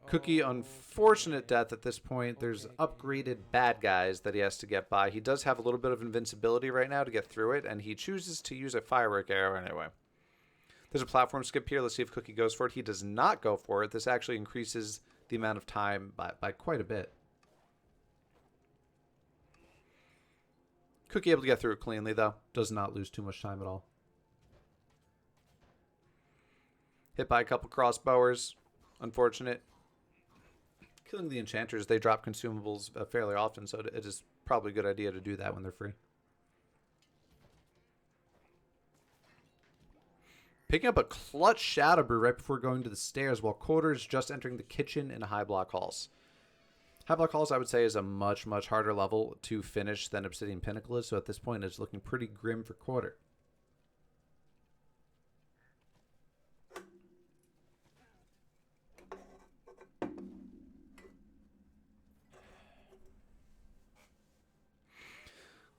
Cookie, unfortunate death at this point. There's upgraded bad guys that he has to get by. He does have a little bit of invincibility right now to get through it, and he chooses to use a firework arrow anyway. There's a platform skip here. Let's see if Cookie goes for it. He does not go for it. This actually increases the amount of time by quite a bit. Cookie able to get through it cleanly, though. Does not lose too much time at all. Hit by a couple crossbowers. Unfortunate. Killing the enchanters, they drop consumables fairly often, so it is probably a good idea to do that when they're free. Picking up a clutch Shadow Brew right before going to the stairs, while Quarter is just entering the kitchen in high block halls. High block halls, I would say, is a much, much harder level to finish than Obsidian Pinnacle is, so at this point it's looking pretty grim for Quarter.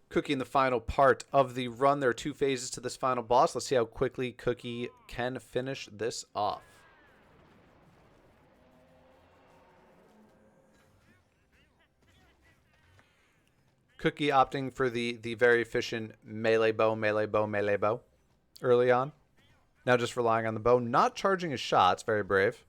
Cookie in the final part of the run. There are two phases to this final boss. Let's see how quickly Cookie can finish this off. Cookie opting for the very efficient melee bow early on. Now just relying on the bow, not charging his shots. Very brave.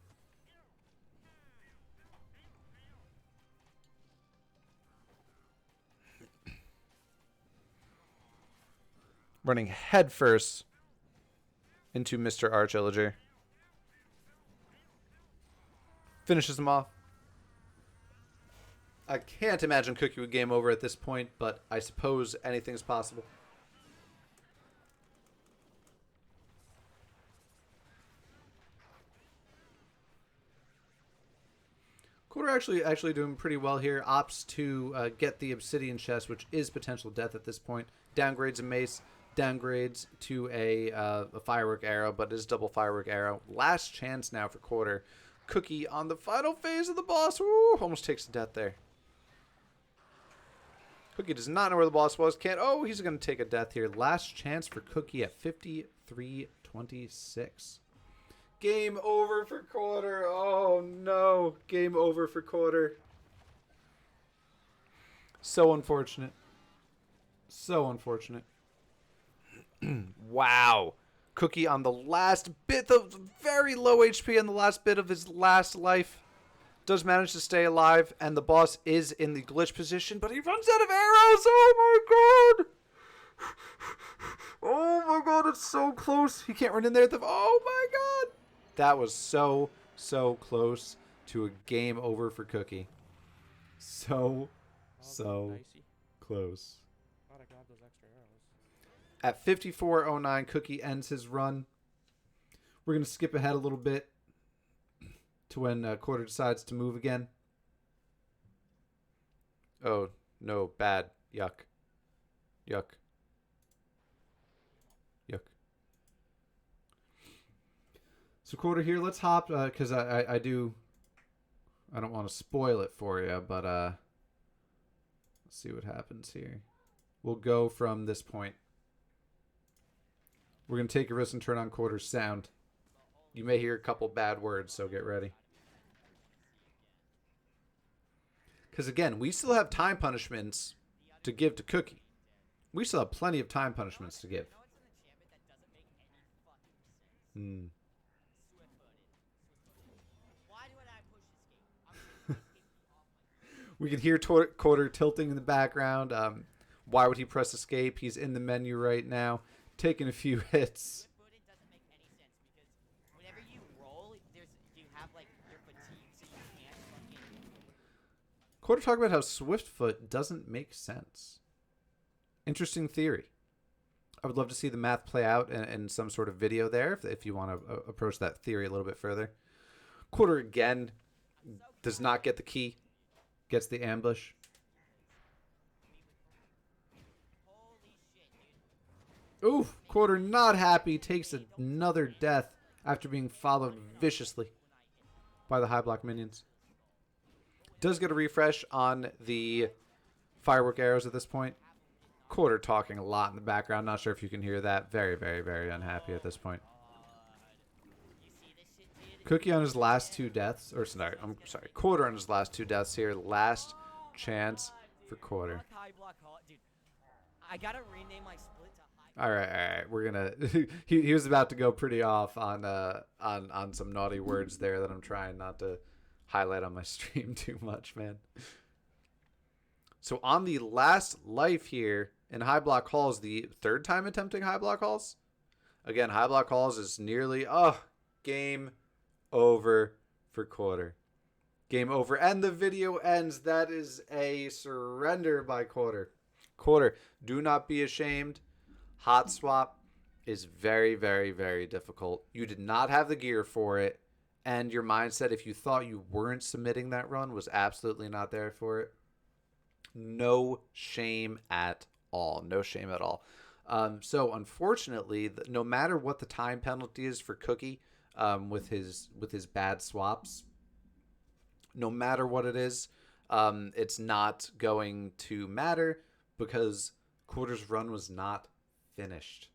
running headfirst into Mr. Archillager. Finishes him off. I can't imagine Cookie would game over at this point, but I suppose anything's possible. Quarter actually doing pretty well here. Opts to get the Obsidian chest, which is potential death at this point. Downgrades a mace. Downgrades to a firework arrow, but it is double firework arrow. Last chance now for Quarter. Cookie on the final phase of the boss. Woo, almost takes the death there. Cookie does not know where the boss was. Can't. Oh, he's going to take a death here. Last chance for Cookie at 53-26. Game over for Quarter. Oh, no. Game over for Quarter. So unfortunate. So unfortunate. Wow. Cookie on the last bit, the very low HP on the last bit of his last life. Does manage to stay alive, and the boss is in the glitch position, but he runs out of arrows. Oh, my God. Oh, my God. It's so close. He can't run in there. Oh, my God. That was so close to a game over for Cookie. So close. Glad I grabbed those extra arrows. At 54:09, Cookie ends his run. We're going to skip ahead a little bit to when Quarter decides to move again. Oh, no. Bad. Yuck. Yuck. Yuck. So Quarter here, let's hop, because I don't want to spoil it for you, but let's see what happens here. We'll go from this point. We're going to take a risk and turn on Quarter's sound. You may hear a couple bad words, so get ready. Because again, we still have time punishments to give to Cookie. We still have plenty of time punishments to give. We can hear Quarter tilting in the background. Why would he press escape? He's in the menu right now, taking a few hits. It doesn't make any sense because whenever you roll, you have like your fatigue, so you can't fucking. Quarter talk about how Swiftfoot doesn't make sense. Interesting theory. I would love to see the math play out in some sort of video there if you want to approach that theory a little bit further. Quarter again does not get the key. Gets the ambush. Holy shit, dude. Oof. Quarter not happy. Takes another death after being followed viciously by the high block minions. Does get a refresh on the firework arrows at this point. Quarter talking a lot in the background. Not sure if you can hear that. Very, very, very unhappy at this point. You see this shit, dude? Cookie on his last two deaths. Or sorry, I'm sorry. Quarter on his last two deaths here. Last chance for Quarter. Fuck high block dude. I gotta rename my split to high. All right. We're gonna. he was about to go pretty off on some naughty words there that I'm trying not to highlight on my stream too much, man. So on the last life here in High Block Halls, the third time attempting High Block Halls. Again, High Block Halls is nearly game over for Quarter. Game over, and the video ends. That is a surrender by Quarter. Quarter, do not be ashamed. Hotswap is very, very, very difficult. You did not have the gear for it, and your mindset, if you thought you weren't submitting that run, was absolutely not there for it. No shame at all. No shame at all. So unfortunately, no matter what the time penalty is for Cookie, with his bad swaps, no matter what it is, it's not going to matter because Quarter's run was not finished.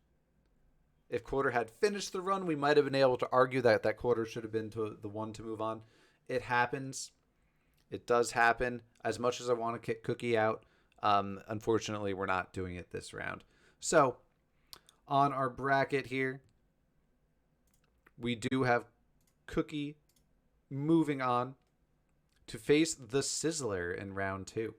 If Quarter had finished the run, we might have been able to argue that Quarter should have been the one to move on. It happens. It does happen. As much as I want to kick Cookie out, unfortunately, we're not doing it this round. So, on our bracket here, we do have Cookie moving on to face the Sizzler in round 2.